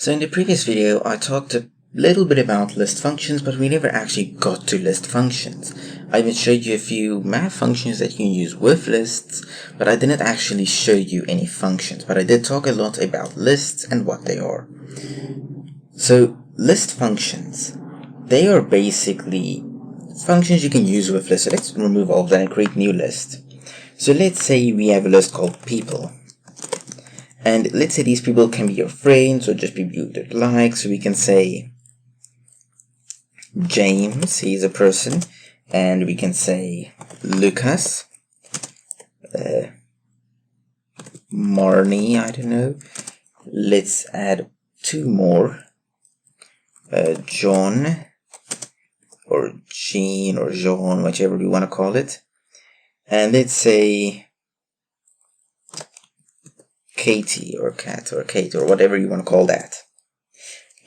So in the previous video, I talked a little bit about list functions, but we never actually got to list functions. I even showed you a few math functions that you can use with lists, but I didn't actually show you any functions, but I did talk a lot about lists and what they are. So list functions, they are basically functions you can use with lists. So let's remove all of that and create a new list. So let's say we have a list called people. And let's say these people can be your friends or just people you would like. So we can say James, he's a person. And we can say Lucas. Marnie, I don't know. Let's add two more. John. Or Jean or Jean, whichever you want to call it. And let's say Katie or Kat or Kate or whatever you want to call that.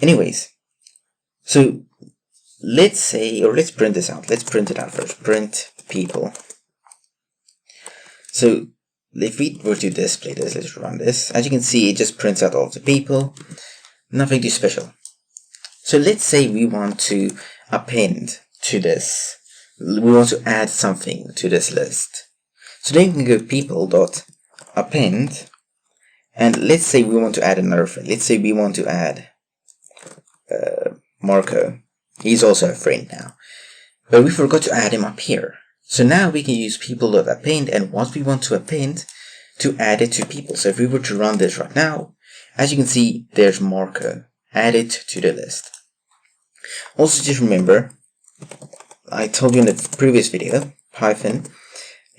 Anyways, so let's say, or let's print this out. Let's print it out first. Print people. So if we were to display this, let's run this. As you can see, it just prints out all of the people. Nothing too special. So let's say we want to append to this. We want to add something to this list. So then you can go people.append. And let's say we want to add another friend. Let's say we want to add Marco. He's also a friend now. But we forgot to add him up here. So now we can use people.append and what we want to append to add it to people. So if we were to run this right now, as you can see, there's Marco. Add it to the list. Also just remember, I told you in the previous video, hyphen,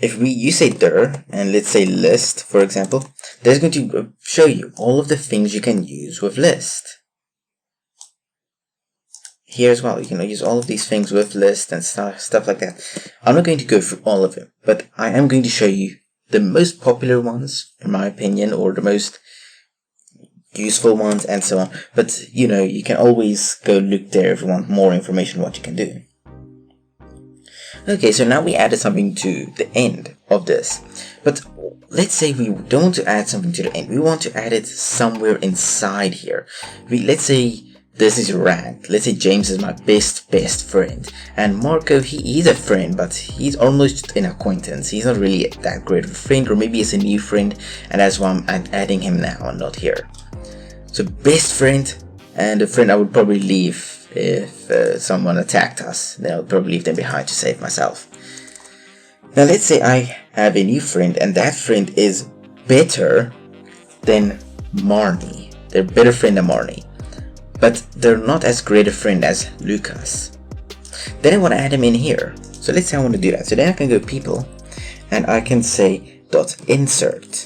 if you say dir, and let's say list, for example, there's going to show you all of the things you can use with list. Here as well, you can use all of these things with list and stuff like that. I'm not going to go through all of them, but I am going to show you the most popular ones, in my opinion, or the most useful ones, and so on. But, you can always go look there if you want more information what you can do. Okay, so now we added something to the end of this. But let's say we don't want to add something to the end. We want to add it somewhere inside here. Let's say this is rank. Let's say James is my best friend. And Marco, he's a friend, but he's almost an acquaintance. He's not really that great of a friend, or maybe it's a new friend, and that's why I'm adding him now and not here. So best friend, and a friend I would probably leave if someone attacked us. Then I would probably leave them behind to save myself. Now let's say I have a new friend and that friend is better than Marnie. They're a better friend than Marnie. But they're not as great a friend as Lucas. Then I want to add him in here. So let's say I want to do that. So then I can go people and I can say .insert.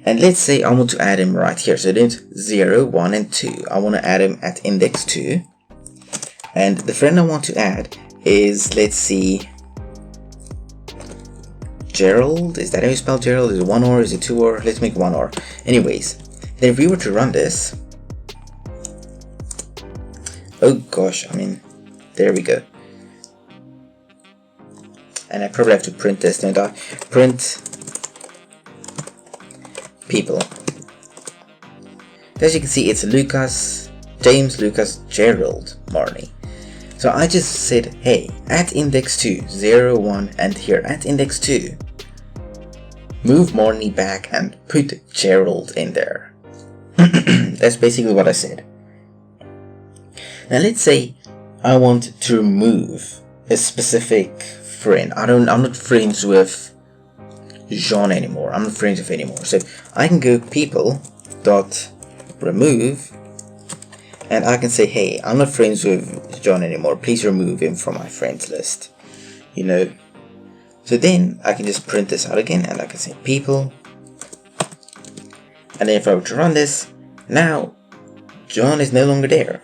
And let's say I want to add him right here. So then 0, 1, and 2. I want to add him at index 2. And the friend I want to add is, let's see, Gerald. Is that how you spell Gerald? Is it 1 or is it 2 or? Let's make 1 or. Anyways, then if we were to run this. Oh gosh, there we go. And I probably have to print this, don't I? Print people. As you can see, it's Lucas, James, Lucas, Gerald, Marnie. So I just said, hey, at index 2, 0, 1, and here at index 2, move Marnie back and put Gerald in there. That's basically what I said. Now let's say I want to remove a specific friend. I'm not friends with Jean anymore. I'm not friends with anymore. So I can go people.remove and I can say, hey, I'm not friends with John anymore. Please remove him from my friends list. So then I can just print this out again and I can say people. And then if I were to run this, now John is no longer there.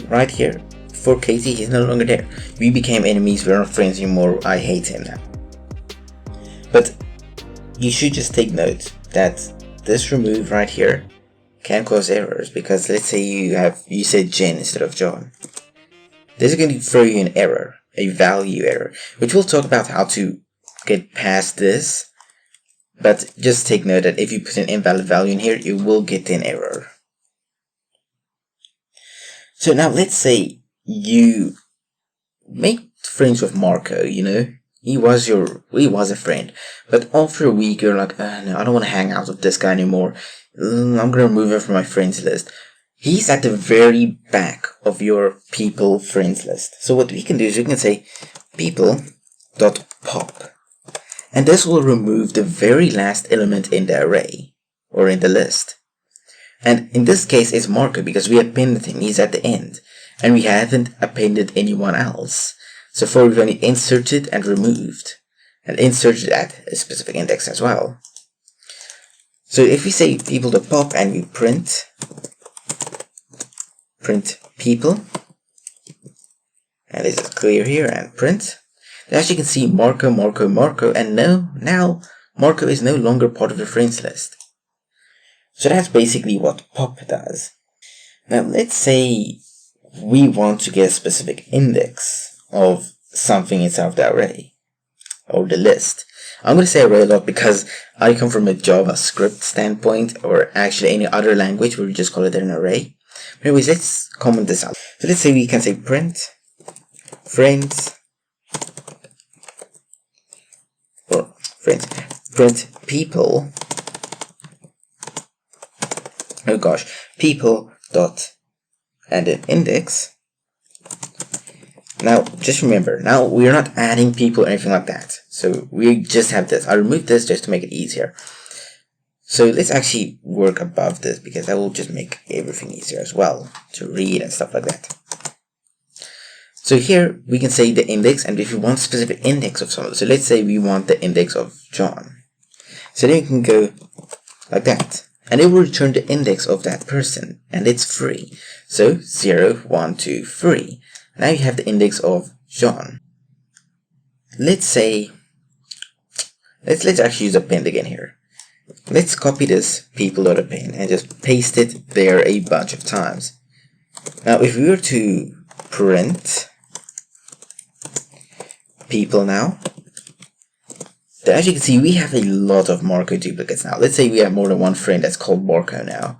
Right here. For Katie, he's no longer there. We became enemies. We're not friends anymore. I hate him now. But you should just take note that this remove right here can cause errors, because let's say you said Jen instead of John. This is going to throw you an error, a value error, which we'll talk about how to get past this. But just take note that if you put an invalid value in here, you will get an error. So now let's say you make friends with Marco, he was a friend, but after a week you're like, no, I don't want to hang out with this guy anymore. I'm gonna remove him from my friends list. He's at the very back of your people friends list. So what we can do is we can say people.pop, and this will remove the very last element in the array or in the list. And in this case it's Marco because we appended him, he's at the end, and we haven't appended anyone else. So far we've only inserted and removed, and inserted at a specific index as well. So if we say people.pop and we print people, and this is clear here, and print, as you can see Marco, and now Marco is no longer part of the friends list. So that's basically what pop does. Now let's say we want to get a specific index of something inside of the array or the list. I'm going to say array a lot because I come from a JavaScript standpoint, or actually any other language where we just call it an array. But anyways, let's comment this out. So let's say we can say print friends, or friends, print people, oh gosh, people dot and an index. Now just remember, now we're not adding people or anything like that, so we just have this. I removed this just to make it easier. So let's actually work above this because that will just make everything easier as well to read and stuff like that. So here we can say the index, and if you want a specific index of someone, so let's say we want the index of John, so then you can go like that, and it will return the index of that person, and it's free. So 0, 1, 2, 3. Now you have the index of John. Let's say, let's actually use append again here. Let's copy this people.append and just paste it there a bunch of times. Now if we were to print people now, then as you can see we have a lot of Marco duplicates now. Let's say we have more than one friend that's called Marco now,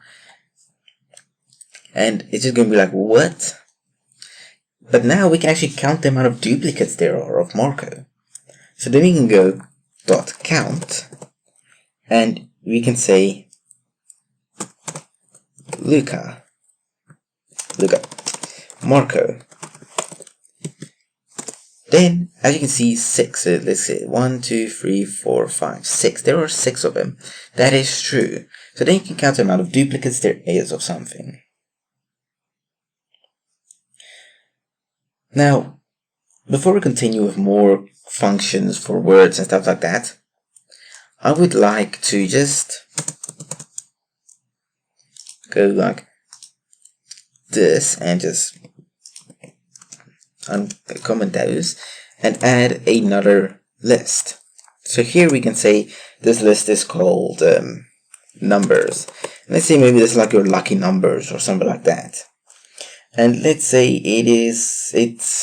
and it's just going to be like, what? But now we can actually count the amount of duplicates there are of Marco. So then we can go .count, and we can say Luca, Marco. Then, as you can see, 6. So let's say 1, 2, 3, 4, 5, 6. There are 6 of them. That is true. So then you can count the amount of duplicates there is of something. Now, before we continue with more functions for words and stuff like that, I would like to just go like this and just uncomment those and add another list. So here we can say this list is called numbers. Let's say maybe this is like your lucky numbers or something like that. And let's say it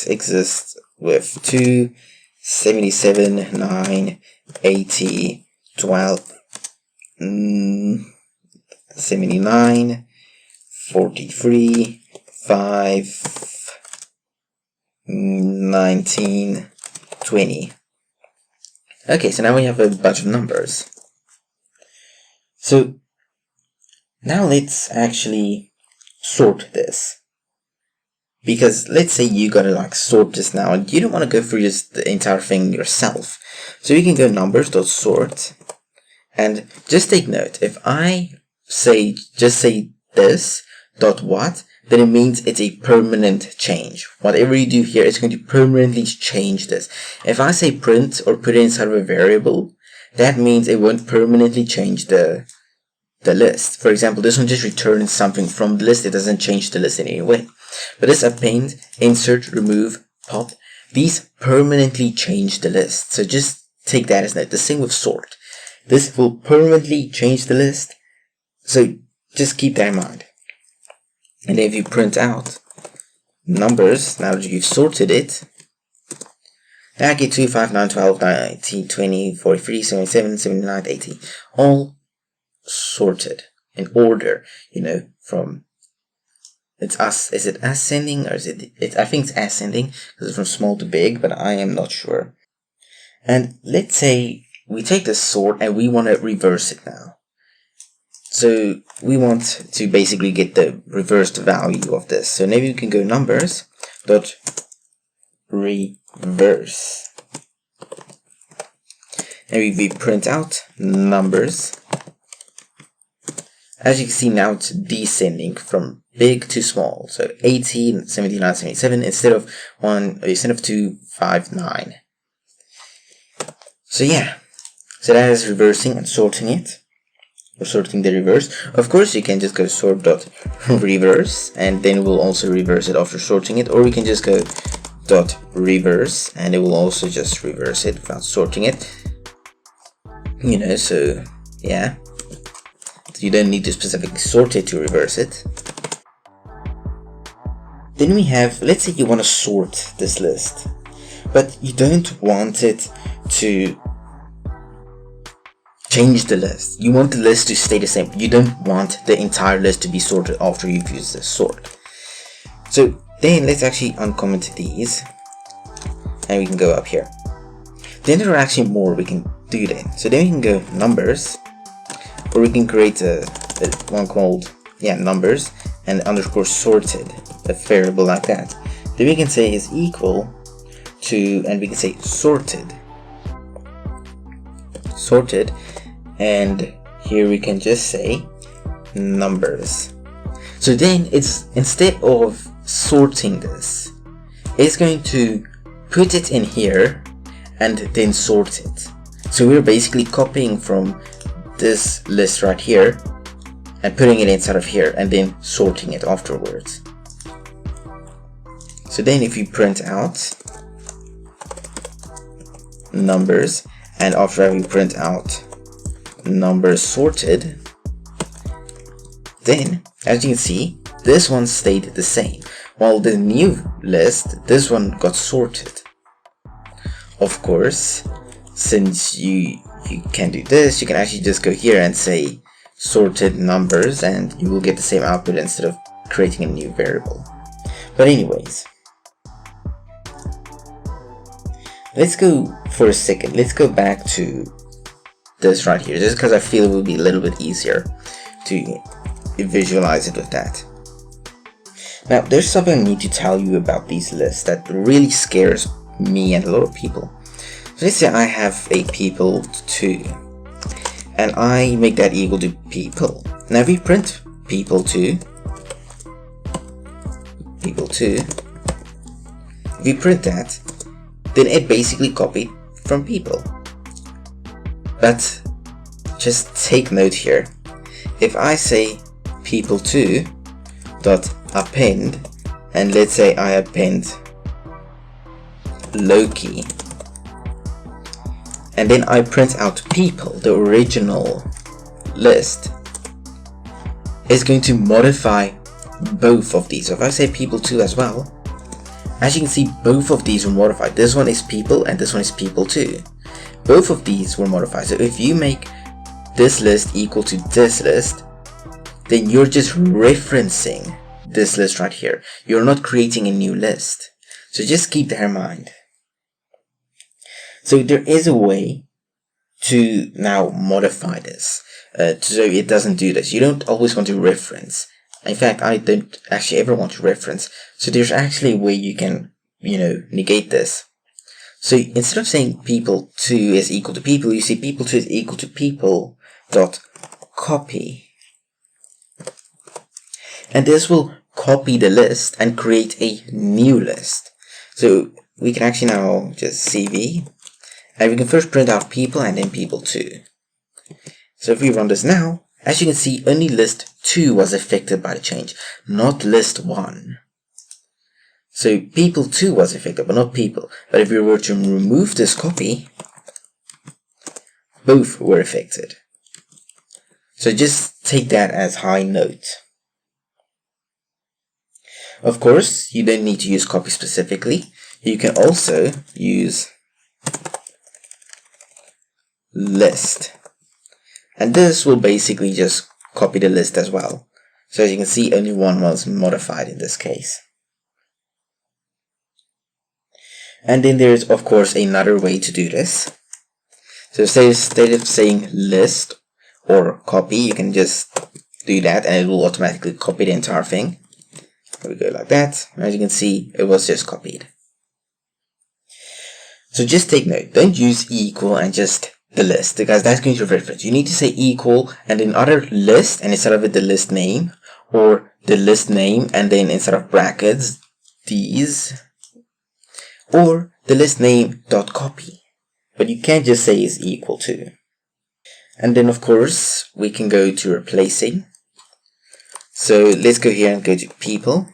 exists with 2, 77, 9, 80, 12, 79, 43, 5, 19, 20. Okay, so now we have a bunch of numbers. So now let's actually sort this. Because let's say you gotta like sort this now and you don't want to go through just the entire thing yourself. So you can go numbers.sort, and just take note, if I just say this dot what, then it means it's a permanent change. Whatever you do here is going to permanently change this. If I say print or put it inside of a variable, that means it won't permanently change the list. For example, this one just returns something from the list, it doesn't change the list in any way. But this append, insert, remove, pop, these permanently change the list. So just take that as note. The same with sort. This will permanently change the list. So just keep that in mind. And if you print out numbers, now that you've sorted it, now I get 2, 5, 9, 12, 19, 20, 43, 77, 79, 80. All sorted in order, from It's us. Is it ascending or is it? I think it's ascending because it's from small to big, but I am not sure. And let's say we take this sort and we want to reverse it now. So we want to basically get the reversed value of this. So maybe we can go numbers dot reverse. And we print out numbers. As you can see now, it's descending from big to small. So 18, 79, 77 instead of 2, 5, 9. So yeah, so that is reversing and sorting it, or sorting the reverse. Of course, you can just go sort dot reverse, and then we'll also reverse it after sorting it, or we can just go dot reverse, and it will also just reverse it without sorting it. You know, so yeah, you don't need to specifically sort it to reverse it. Then we have, let's say you want to sort this list, but you don't want it to change the list. You want the list to stay the same. You don't want the entire list to be sorted after you've used the sort. So then let's actually uncomment these, and we can go up here. Then there are actually more we can do then. So then we can go numbers, or we can create a one called numbers and underscore sorted, a variable like that. Then we can say is equal to, and we can say sorted, and here we can just say numbers. So then it's, instead of sorting this, it's going to put it in here and then sort it. So we're basically copying from this list right here and putting it inside of here and then sorting it afterwards. So then if you print out numbers, and after that we print out numbers sorted, then as you can see, this one stayed the same, while the new list, this one got sorted. Of course, since you can do this, you can actually just go here and say sorted numbers, and you will get the same output instead of creating a new variable. But anyways, let's go for a second. Let's go back to this right here, just because I feel it will be a little bit easier to visualize it with that. Now, there's something I need to tell you about these lists that really scares me and a lot of people. So let's say I have a people 2, and I make that equal to people. Now if we print people 2, if we print that, then it basically copied from people. But just take note here, if I say people2 dot append, and let's say I append Loki, and then I print out people, the original list, is going to modify both of these. So if I say people2 as well, as you can see, both of these were modified. This one is people and this one is people2. Both of these were modified. So if you make this list equal to this list, then you're just referencing this list right here. You're not creating a new list. So just keep that in mind. So there is a way to now modify this, so it doesn't do this. You don't always want to reference. In fact, I don't actually ever want to reference. So there's actually a way you can, negate this. So instead of saying people2 is equal to people, you say people2 is equal to people dot copy. And this will copy the list and create a new list. So we can actually now just cv, and we can first print out people and then people2. So if we run this now, as you can see, only list 2 was affected by the change, not list 1. So people2 was affected, but not people. But if we were to remove this copy, both were affected. So just take that as high note. Of course, you don't need to use copy specifically. You can also use list, and this will basically just copy the list as well. So as you can see, only one was modified in this case. And then there's of course another way to do this. So instead of saying list or copy, you can just do that and it will automatically copy the entire thing. There we go, like that. As you can see, it was just copied. So just take note, don't use equal and just the list, because that's going to reference. You need to say equal and then other list, and instead of it the list name, or the list name and then instead of brackets these, or the list name dot copy. But you can't just say is equal to. And then of course we can go to replacing. So let's go here and go to people.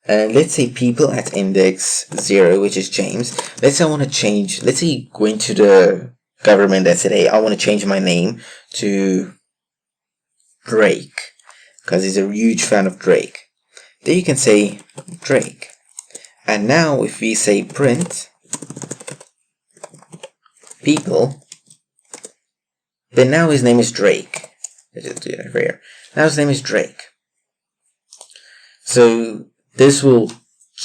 And let's say people at index 0, which is James. Let's say I want to change, let's say going to the government that said, hey, I want to change my name to Drake, because he's a huge fan of Drake. Then you can say Drake. And now if we say print people, then now his name is Drake. Let's just do that over here. Now his name is Drake. So this will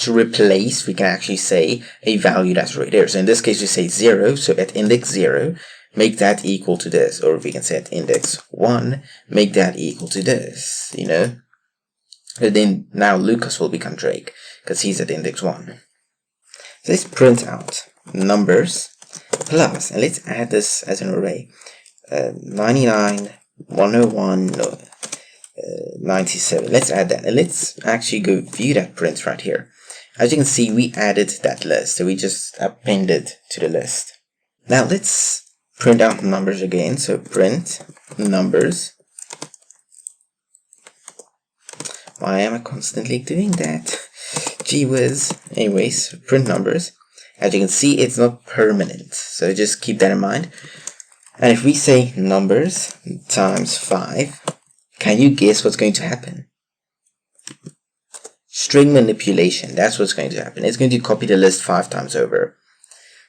replace, we can actually say, a value that's right there. So in this case we say 0, so at index 0, make that equal to this. Or we can say at index 1, make that equal to this, you know. And then now Lucas will become Drake, because he's at index 1. So let's print out numbers plus, and let's add this as an array. 99, 101, no, 97. Let's add that, and let's actually go view that print right here. As you can see, we added that list, so we just appended to the list. Now let's print out numbers again. So print numbers. Why am I constantly doing that? Gee whiz. Anyways, print numbers. As you can see, it's not permanent, so just keep that in mind. And if we say numbers times 5, can you guess what's going to happen? String manipulation, that's what's going to happen. It's going to copy the list 5 times over.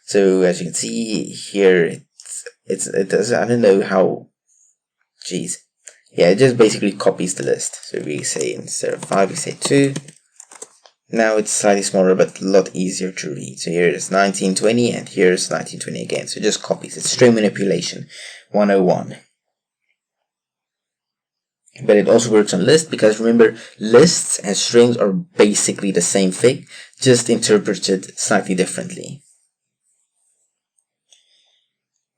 So as you can see here, it does, I don't know how, geez. Yeah, it just basically copies the list. So we say instead of 5, we say 2. Now it's slightly smaller, but a lot easier to read. So here is 1920, and here's 1920 again. So it just copies. It's string manipulation 101. But it also works on lists, because remember, lists and strings are basically the same thing, just interpreted slightly differently.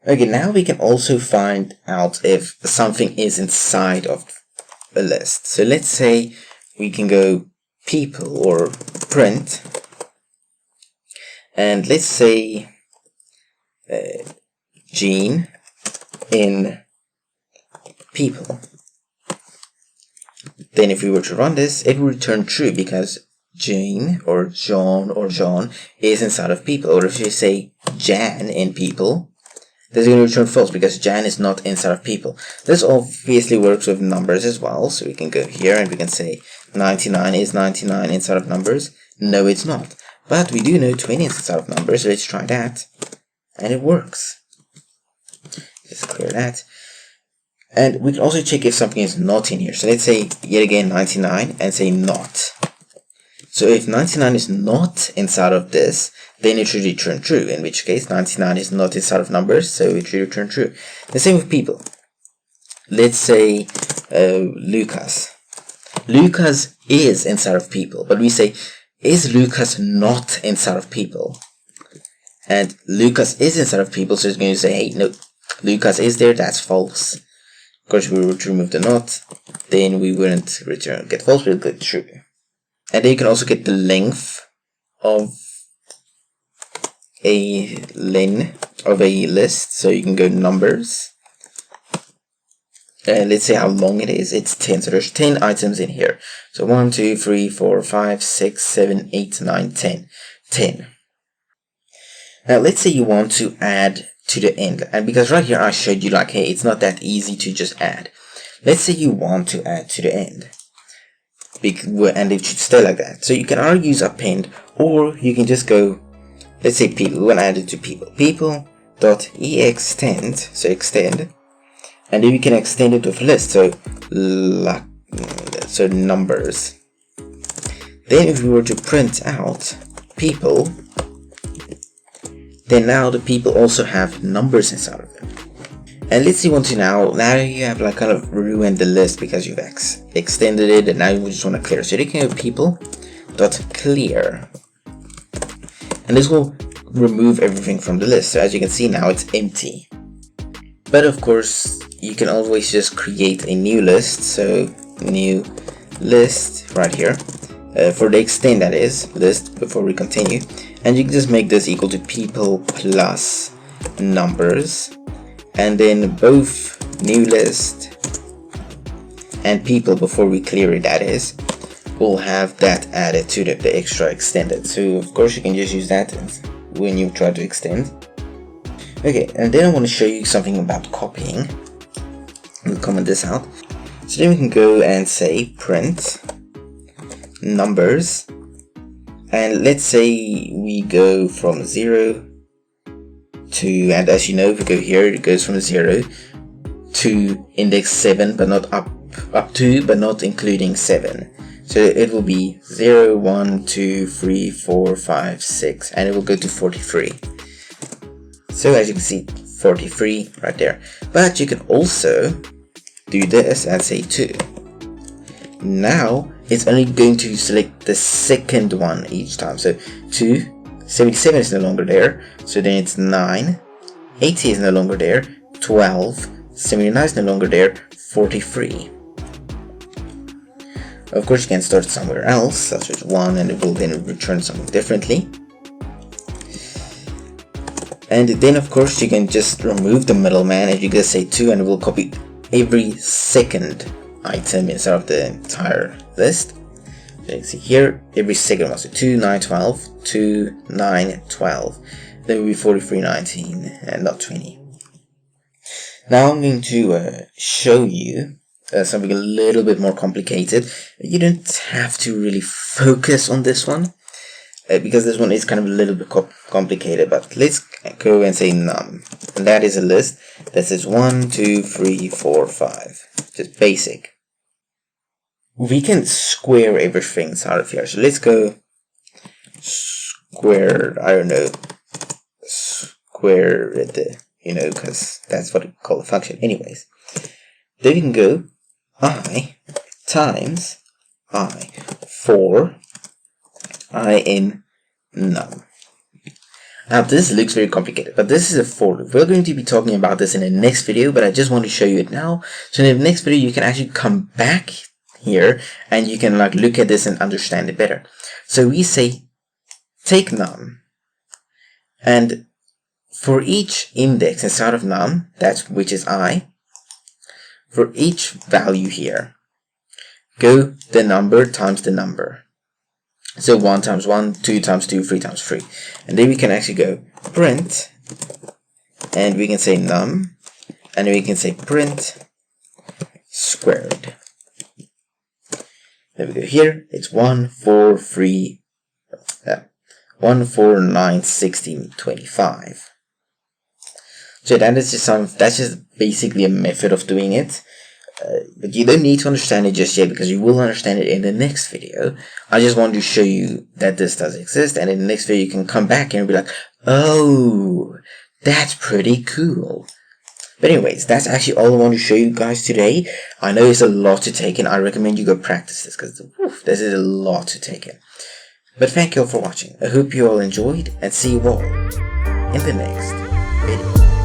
Okay, now we can also find out if something is inside of a list. So let's say we can go people or print, and let's say Gene in people. Then if we were to run this, it will return true, because Jane or John or John is inside of people. Or if you say Jan in people, this is going to return false, because Jan is not inside of people. This obviously works with numbers as well. So we can go here and we can say 99 is 99 inside of numbers. No, it's not. But we do know 20 is inside of numbers, so let's try that. And it works. Just clear that. And we can also check if something is not in here. So let's say yet again 99 and say not. So if 99 is not inside of this, then it should return true, in which case 99 is not inside of numbers, so it should return true. The same with people. Let's say Lucas. Lucas is inside of people, but we say, is Lucas not inside of people? And Lucas is inside of people, so it's going to say, hey, no, Lucas is there, that's false. Of course, we would remove the not, then we wouldn't get false, we'll get true. And then you can also get the length of a list. So you can go numbers. And let's say how long it is. It's 10. So there's 10 items in here. So 1, 2, 3, 4, 5, 6, 7, 8, 9, 10. 10. Now let's say you want to add to the end. And because right here I showed you like, hey, it's not that easy to just add. Let's say you want to add to the end. And it should stay like that. So you can either use append, or you can just go, let's say people, we want to add it to people. People.extend, so extend, and then we can extend it with list. So so numbers. Then if we were to print out people, then now the people also have numbers inside of them. And let's see one to now you have like kind of ruined the list because you've extended it, and now you just want to clear. So you can go people dot clear, and this will remove everything from the list. So as you can see now it's empty. But of course you can always just create a new list. So new list right here, for the extend, that is list, before we continue, and you can just make this equal to people plus numbers, and then both new list and people, before we clear it, that is, we'll have that added to the extra extended. So of course you can just use that when you try to extend. Okay, and then I want to show you something about copying. We'll comment this out. So then we can go and say print numbers, and let's say we go from 0 to, and as you know, if we go here, it goes from 0 to index 7, but not up to, but not including 7. So it will be 0, 1, 2, 3, 4, 5, 6, and it will go to 43. So as you can see, 43 right there. But you can also do this and say 2. Now it's only going to select the second one each time. So 2, 77 is no longer there, so then it's 9, 80 is no longer there, 12, 79 is no longer there, 43. Of course you can start somewhere else, such as 1, and it will then return something differently. And then of course you can just remove the middleman, and you can say 2, and it will copy every second item inside of the entire list. So you can see here, every second one, so 2, 9, 12, 2, 9, 12. Then will be 43, 19, and not 20. Now I'm going to show you something a little bit more complicated. You don't have to really focus on this one, because this one is kind of a little bit complicated, but let's go and say num, and that is a list that says 1, 2, 3, 4, 5, just basic. We can square everything out of here, so let's go square, I don't know, square it, because that's what we call a function anyways. Then we can go I times I for I in num. Now this looks very complicated, but this is a for loop. We're going to be talking about this in the next video, but I just want to show you it now. So in the next video you can actually come back here and you can like look at this and understand it better. So we say take num, and for each index inside of num, which is I, for each value here, go the number times the number. So 1 times 1, 2 times 2, 3 times 3. And then we can actually go print, and we can say num, and then we can say print squared. Then we go here, it's 1, 4, 3, 1, 4, 9, 16, 25. So that's just basically a method of doing it. But you don't need to understand it just yet, because you will understand it in the next video. I just want to show you that this does exist, and in the next video you can come back and be like, oh, that's pretty cool. But anyways, that's actually all I want to show you guys today. I know it's a lot to take in. I recommend you go practice this, because this is a lot to take in. But thank you all for watching. I hope you all enjoyed, and see you all in the next video.